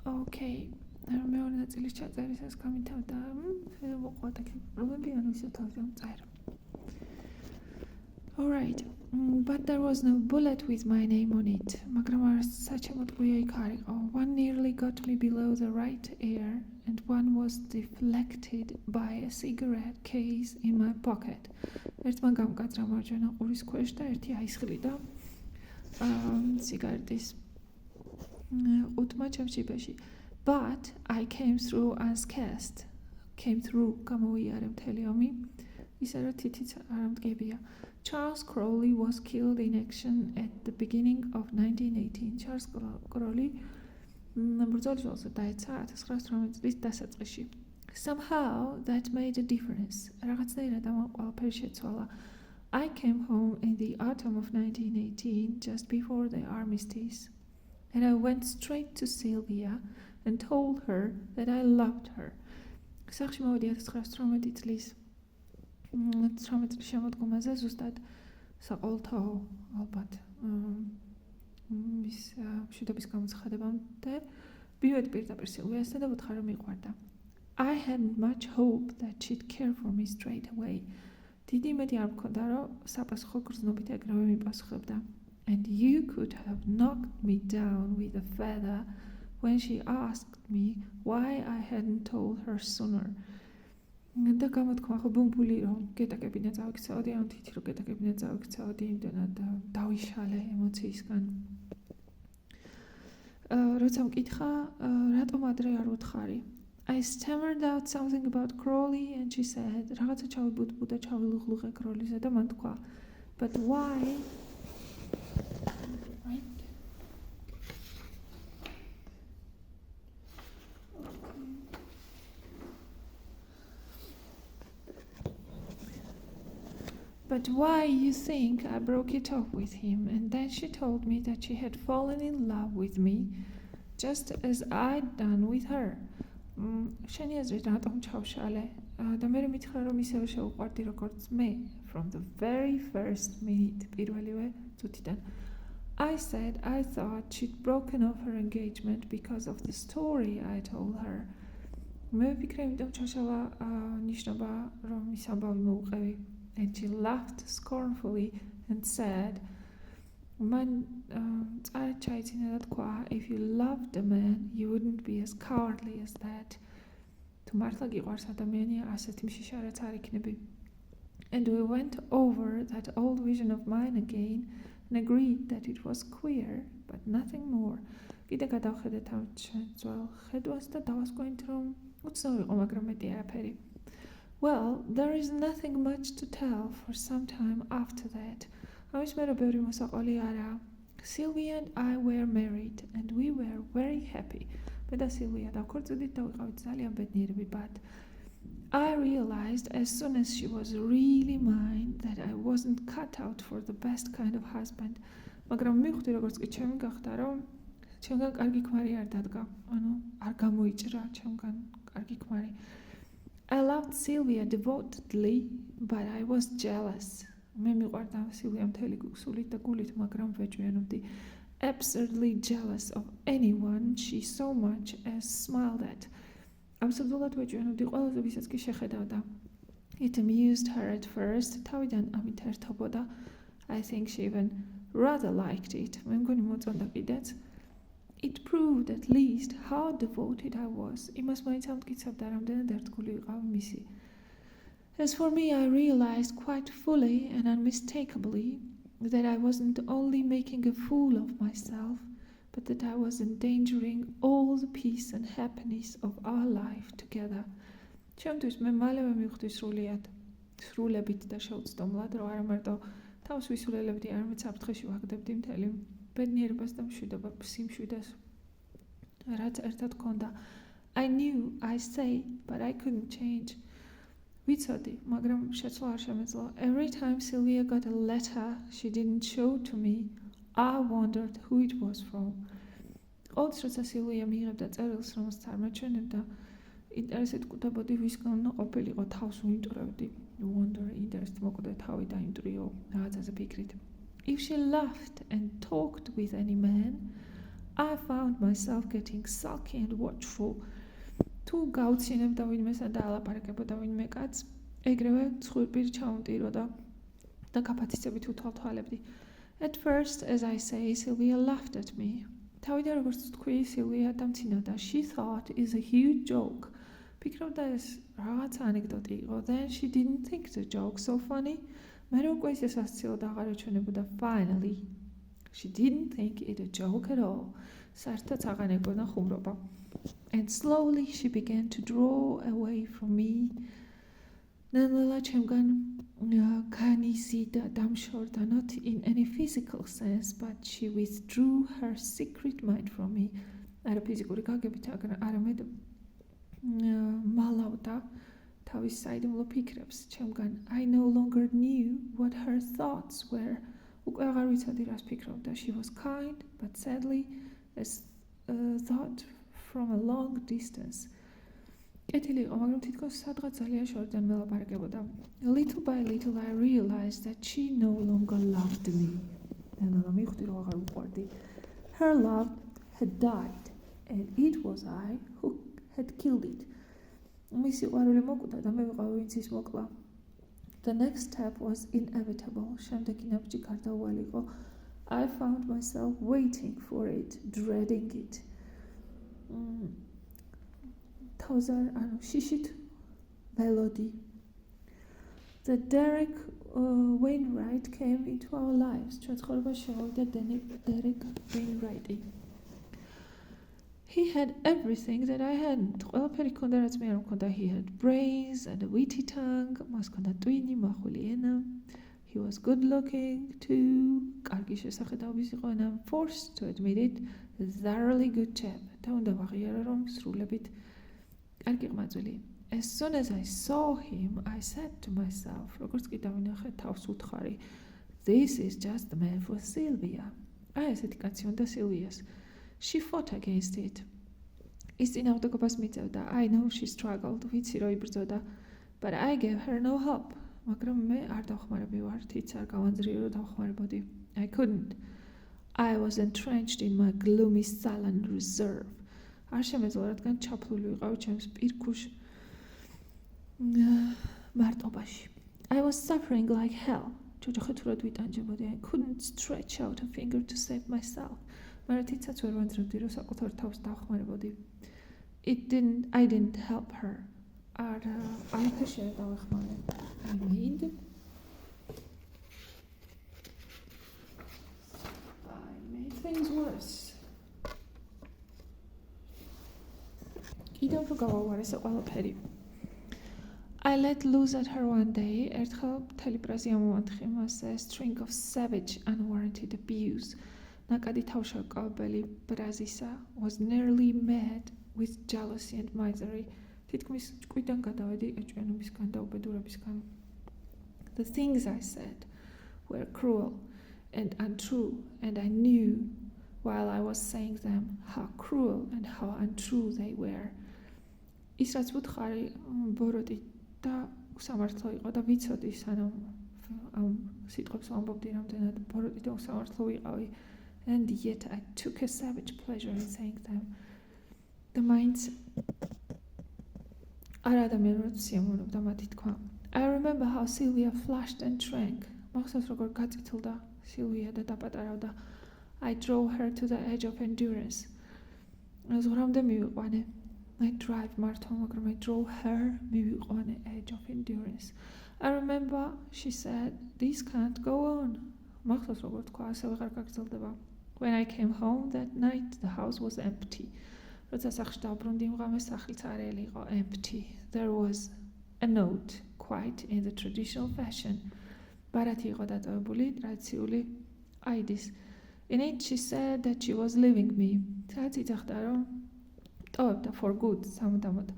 Okay. მეორე ნაწილის ჩაწერისას გამითავდა მოყვადა პრობლემები ან ისე თავზე წაერ. All right. But there was no bullet with my name on it. მაგრამ საჩემოთქვია იქ არ იყო. One nearly got me below the right ear and one was deflected by a cigarette case in my pocket. ერთმა გამკაცრა მარჯვენა ყურის ქვეშ და ერთი აისხლიდა სიგარეტის ყუთმა ჩემს ჯიბეში. But I came through unscathed. Came through გამოიარე მთელი ომი. ისე რომ თითიც არ მდგებია. Charles Crowley was killed in action at the beginning of 1918. Charles Crowley ბრძოლის ველზე დაეცა 1918 წლის დასაწყისში. Somehow that made a difference. რაღაცნაირად ამ ყველაფერი შეცვალა. I came home in the autumn of 1918, just before the armistice, and I went straight to Sylvia and told her that I loved her. სახში მოვედი 1918 წლის 19 წლის შემოდგომაზე ზუსტად საყოველთაო ალბათ მის მშვიდობის გამოცხადებამდე მივედი პირდაპირ სილვიასთან და ვუთხრა რომ მიყვარდა. I hadn't much hope that she'd care for me straight away. დიდი იმედი არ მქონდა რომ საპასუხო გრძნობით ეგრევე მიპასუხებდა. And you could have knocked me down with a feather when she asked me why I hadn't told her sooner. და გამოთქმა ხო ბუმბული რომ გეტაკებინა წავიქცეოდი, ან თითი რომ გეტაკებინა წავიქცეოდი, იმდენად დავიშალე ემოციისგან. როცა მკითხა, რატომ ადრე არ ვუთხარი? I stammered out something about Crowley and she said, რაღაცა ჩავიბუტბუდა, ჩავილუღლუღე კროლიზე და მან თქვა, but why? Right? But why you think I broke it off with him? And then she told me that she had fallen in love with me, just as I'd done with her. შენი აზრით რატომ ჩავშალე? და მე მითხრა რომ ისევე შეუყვარდი როგორც მე, from the very first minute, პირველივე წუთიდან. I said I thought she'd broken off her engagement because of the story I told her. მე ვფიქრე იმიტომ ჩაშალა ნიშნობა რომ ის ამბავი მოუყევი. And she laughed scornfully and said, Man, if you loved a man, you wouldn't be as cowardly as that. And we went over that old vision of mine again and agreed that it was queer, but nothing more. Well, there is nothing much to tell for some time after that. Sylvia and I were married and we were very happy. But I realized as soon as she was really mine that I wasn't cut out for the best kind of husband. I loved Sylvia devotedly, but I was jealous. Absurdly jealous of anyone she so much as smiled at. It amused her at first. I think she even rather liked it. It proved at least how devoted I was. As for me, I realized quite fully and unmistakably that I wasn't only making a fool of myself, but that I was endangering all the peace and happiness of our life together. ჩემთვის მე მალევე მივხვდი სრულებით და შეუცდომლად, რომ არა მარტო თავს ვისულელებდი, არამედ საფრთხეში ვაგდებდი მთელი ბედნიერებას და სიმშვიდეს, რაც ერთად ჰქონდა. I knew, I say, but I couldn't change. ვიცოდი, მაგრამ შეცვლა არ შემეძლო. Every time Sylvia got a letter she didn't show to me, I wondered who it was from. ყოველთვის როცა სილვია მიიღებდა წერილს, რომელსაც არ მაჩვენებდა, ინტერესით კვდებოდი ვისგან ყოფილიყო, თავს ვიმტვრევდი. Wonder, ინტერესით მოკვდა თავი დაიმტრიო, რაღაცაზე ფიქრით. If she laughed and talked with any man, I found myself getting sulky and watchful. თუ გავცინებდა ვინმესთან და ალაპარაკებოდა ვინმე კაცს, ეგრევე ცხვირპირი ჩამომტიროდა და გაფათისებით უთვალთვალებდი. At first, as I say, Sylvia laughed at me. თავიდან როგორც თქვი, Sylvia დამცინავდა. She thought is a huge joke. ფიქრობდა ეს რაღაც ანეკდოტი იყო. Then she didn't think the joke so funny. მე რო უკვე ისე სასაცილოდ აღარ ეჩვენებოდა. Finally, she didn't think it a joke at all. საერთოდ აღარ ეგონა ხუმრობა. And slowly she began to draw away from me. ნელ-ნელა ჩემგან განიზიდა, დამშორდა, not in any physical sense, but she withdrew her secret mind from me. არა ფიზიკური გაგებით, არამედ მალავდა თავის საიდუმლო ფიქრებს ჩემგან. I no longer knew what her thoughts were. უკვე აღარ ვიცოდი რას ფიქრობდა. She was kind, but sadly, as thought from a long distance. კეთილი იყო, მაგრამ თითქოს სადღაც ძალიან შორიდან მელაპარაკებოდა. Little by little I realized that she no longer loved me. ნელა მივხვდი რომ აღარ უყვარდი. Her love had died, and it was I who had killed it. მისი ყვარული მოკვდა და მე ვიყავი ვინც ის მოკლა. The next step was inevitable. შემდეგი ნაბიჯი გარდაუვალი იყო. I found myself waiting for it, dreading it. შიშით ველოდი. The Derek Wainwright came into our lives. ჩვენ ცხოვრებაში შევავიდა Derek Wainwright. He had everything that I hadn't. ყველაფერი ჰქონდა, რაც მე არ მქონდა. He had brains and a witty tongue. მას ჰქონდა ტვინი, მახვილი ენა. He was good looking too. კარგი შესახედაობის იყო and I'm forced to admit it. A thoroughly good chap. და უნდა ვაღიარო რომ სრულებით კარგი ყმაწვილი. As soon as I saw him, I said to myself, როგორც კი დავინახე თავს უთხარი, this is just the man for Sylvia. აი ესეთი კაცი უნდა Sylvia's. She fought against it. ის წინააღმდეგობას მიწევდა. I know she struggled. ვიცი რომ იბრძოდა. But I gave her no help. მაგრამ მე არ დავხმარები ვარ, თიც არ გავანძრიე რომ დავხმარებოდი. I couldn't. I was entrenched in my gloomy sullen reserve. არ შემეძლო, რადგან ჩაფლული ვიყავი ჩემს პირქუშ მარტობაში. I was suffering like hell. ჯოჯოხეთურად ვიტანჯებოდი. I couldn't stretch out a finger to save myself. მაგრამ თითსაც ვერ ვანძრევდი, რომ საკუთარ თავს დავხმარებოდი. I didn't help her. არ შეერ დავეხმარე. I made things worse. კიდევ რო გავავარესე ყველაფერი. I let loose at her one day. ერთხელ მთელი პრაზი ამოვანთხე მასზე. A string of savage, unwarranted abuse. ნაკადი თავშეკავებელი ბრაზისა was nearly mad with jealousy and misery. თითქმის ჭკვიდან გადავედი ეჭვიანობისგან და უბედურებისგან. The things I said were cruel and untrue, and I knew while I was saying them how cruel and how untrue they were. ის რაც ვუთხარი ბოროტი და უსამართლო იყო და ვიცოდი სანამ ამ სიტყვებს ვამბობდი რამდენად ბოროტი და უსამართლო ვიყავი. And yet I took a savage pleasure in saying them. The minds არ ადამიანურად სიამოვნებდა მათი თქვა. I remember how Sylvia flushed and shrank. მახსოვს როგორ გაწითლდა Sylvia და დაპატარავდა. I drove her to the edge of endurance. ზღვრამდე მივიყვანე. I drive მართო, მაგრამ I drove her მივიყვანე edge of endurance. I remember she said, this can't go on. მახსოვს როგორ თქვა, ასე ვეღარ გაგრძელდება. When I came home that night, the house was empty. როცა სახლში დავბრუნდი, იმღამე სახლიც არელი იყო, empty. There was a note, quite in the traditional fashion. ბარათი იყო დატოვებული, ტრადიციული აიდის. In it she said that she was leaving me. სადაც იძახდა, რომ ტოვებდა for good, სამუდამოდ.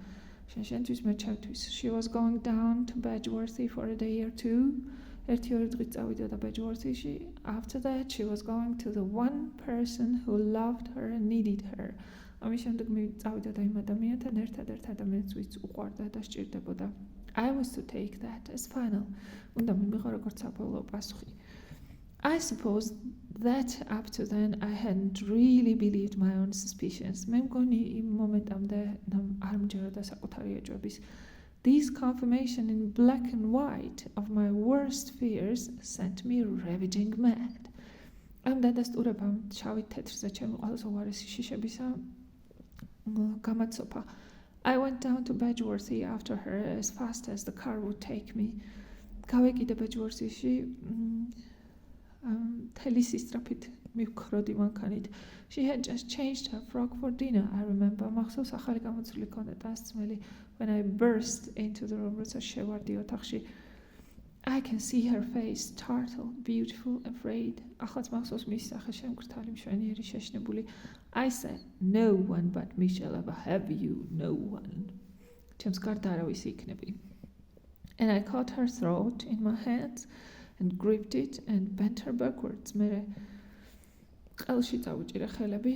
შენთვის მე ჩემთვის. She was going down to Badgeworthy for a day or two. ერთი-ორი დღით წავიდოდა Badgeworthy-ში. After that, she was going to the one person who loved her and needed her. ამის შემდეგ წავიდოდა იმ ადამიანთან, ერთადერთ ადამიანს, ვინც უყვარდა და სჭირდებოდა. I was to take that as final. უნდა მიმიღო როგორც საბოლოო პასუხი. I suppose that up to then I hadn't really believed my own suspicions. მე მგონი იმ მომენტამდე არ მჯეროდა საკუთარი ეჭვების. This confirmation in black and white of my worst fears sent me ravaging mad. ამ დადასტურებამ შავით თეთრზე ჩემი ყველაზე უარესი შიშებისა გამაცოფა. I went down to Bedworthy after her as fast as the car would take me. გავეკიდე ბეჯვორსიში მთელი სისწრაფით მივქროდი მანქანით. She had just changed her frock for dinner, I remember. მახსოვს ახალი გამოცვლილი ჰქონდა დასწმელი. When I burst into the room, როცა შევარდი ოთახში, I can see her face, startled, beautiful, afraid. ახლაც მახსოვს მისი სახე შემკრთალი, მშვენიერი, შეშნებული. I said, no one but me shall ever have you, no one. ჩემს გარდა არავის იქნები. And I caught her throat in my hands and gripped it and bent her backwards. მე ყელში წავუჭირე ხელები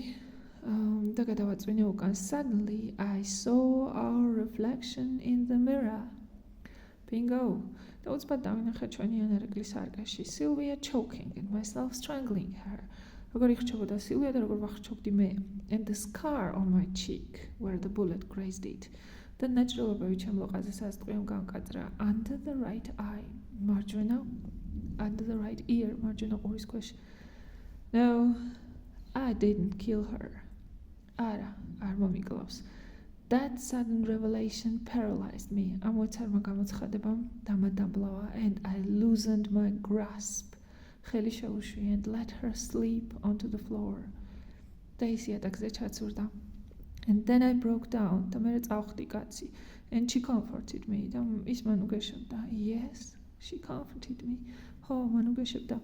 და გადავაწვინე უკან. Suddenly I saw our reflection in the mirror. Bingo. და უცბად დავინახე ჩვენი ანარგლის არკაში. Sylvia choking and myself strangling her. როგორ იხჩებოდა სილვია და როგორ ვახჩობდი მე. And the scar on my cheek where the bullet grazed it. და ნაჭრილობები ჩემ ლოყაზე სასტყვიომ განკაწრა. Under the right eye. მარჯვენა. Under the right ear. მარჯვენა ყურის ქვეშ. No, I didn't kill her. არა, არ მომიკლავს. That sudden revelation paralyzed me. ამოეცარმა გამოცხადებამ დამადაბლავა and I loosened my grasp. ხელი შეუშვი and let her slip onto the floor. და ის იატაკზე ჩაცურდა. And then I broke down. და მე წავხდი კაცი. And she comforted me. და ის მან უგეშებდა. Yes, she comforted me. ხო, მან უგეშებდა.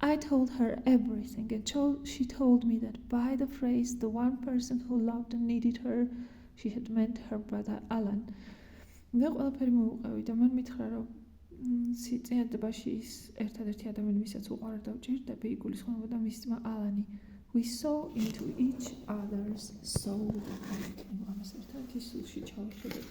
I told her everything and she told me that by the phrase the one person who loved and needed her, she had meant her brother Alan. მე ყველაფერი მოვუყევი და მან მითხრა რომ სიწინააღმდეგოში ის ერთადერთი ადამიანი ვისაც უყვარდა და უჭირდები იგულისხმებოდა მის ძმა ალანი. We saw into each other's soul. ამას ერთად ის სულში ჩავხედეთ.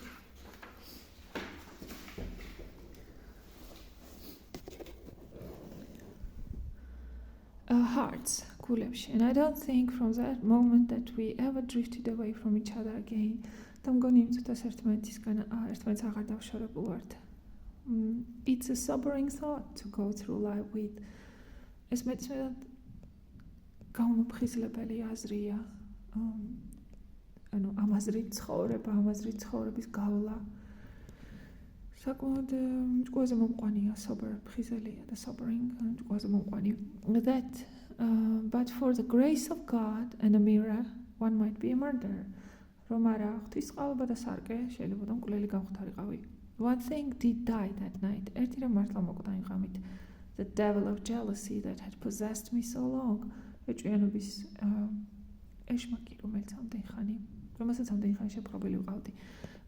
Hearts, გულებში. And I don't think from that moment that we ever drifted away from each other again. და მგონი იმ წუთას ერთმანეთს აღარ დავშორებულ ვართ. It's a sobering thought to go through life with. ეს მეტსმენად გაუმოფხიზლებელი აზრია. ანუ ამ აზრით ცხოვრება, ამ აზრით ცხოვრების გავლა. საკმაოდ მჭკუაზე მომყვანია, sober, ფხიზელია და sobering, მჭკუაზე მომყვანი. That, but for the grace of God and a mirror, one might be a murderer. რომ არა ღვთისმსხალობა და სარკე შეიძლება და მკვლელი გავხდარიყავი. One thing did die that night. ერთი რამ მართლა მოკვდა იმ ღამით. The devil of jealousy that had possessed me so long. ეჭვიანობის ეშმაკი, რომელიც რომელსაც ამდენი ხანი შეპყრობილი ვყავდი.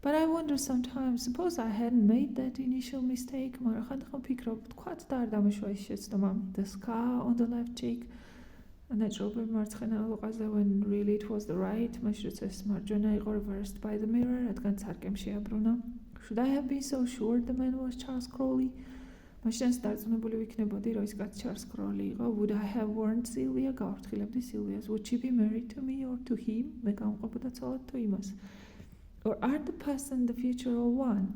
But I wonder sometimes, suppose I hadn't made that initial mistake, მაგრამ ხანდახან ვფიქრობ, თქვათ და არ დამეშვა ის შეცდომა. The scar on the left cheek, ნაჭრობები მარცხენა ლოყაზე, when really it was the right, მაშინ როცა ეს მარჯვენა იყო reversed by the mirror, რადგან სარკემ შეაბრუნა. Should I have been so sure the man was Charles Crowley? მაშინაც დარწმუნებული ვიქნებოდი, რომ ის კაცი Charles Crowley იყო. Would I have warned Sylvia? გავართხილებდი Sylvia's. Would she be married to me or to him? მე გამყოფოდა ცოლად თუ იმას. Or are the past and the future all one?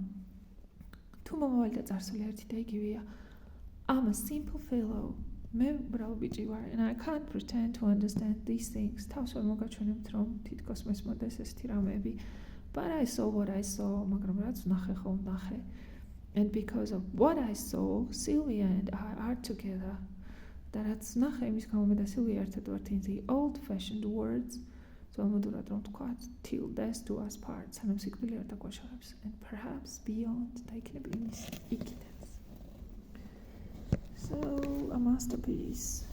თუ მომავალი და წარსული ერთი და იგივეა. I'm a simple fellow. მე ბრალ ბიჭი ვარ and I can't pretend to understand these things. თავს ვერ მოგაჩვენებთ, რომ თითქოს მესმოდეს ესეთი რამეები. But I saw what I saw, მაგრამ რაც ვნახე ხო ვნახე. And because of what I saw, Sylvia and I are together. და რაც ვნახე, იმის გამო მე და Sylvia ერთად ვართ in the old-fashioned words. ძველმოდურად რომ თქვათ, till death do us part. სანამ სიკვდილი არ დაგვაშორებს. And perhaps beyond. და იქნება იმის იქითაც. So, a masterpiece.